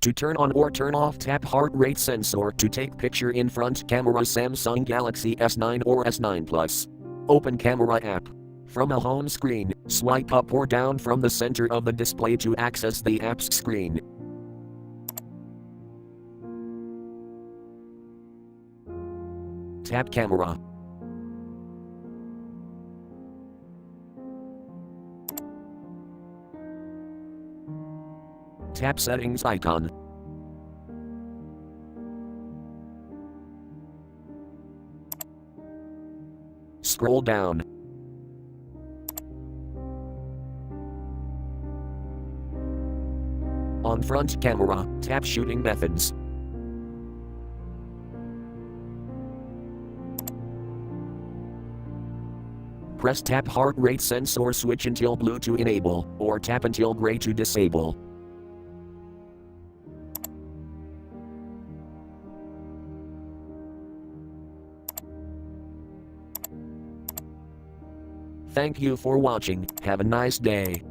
To turn on or turn off, tap heart rate sensor to take picture in front camera Samsung Galaxy S9 or S9 Plus. Open camera app. From a home screen, swipe up or down from the center of the display to access the app's screen. Tap camera. Tap settings icon. Scroll down. On front camera, tap shooting methods. Press tap heart rate sensor switch until blue to enable, or tap until gray to disable. Thank you for watching. Have a nice day.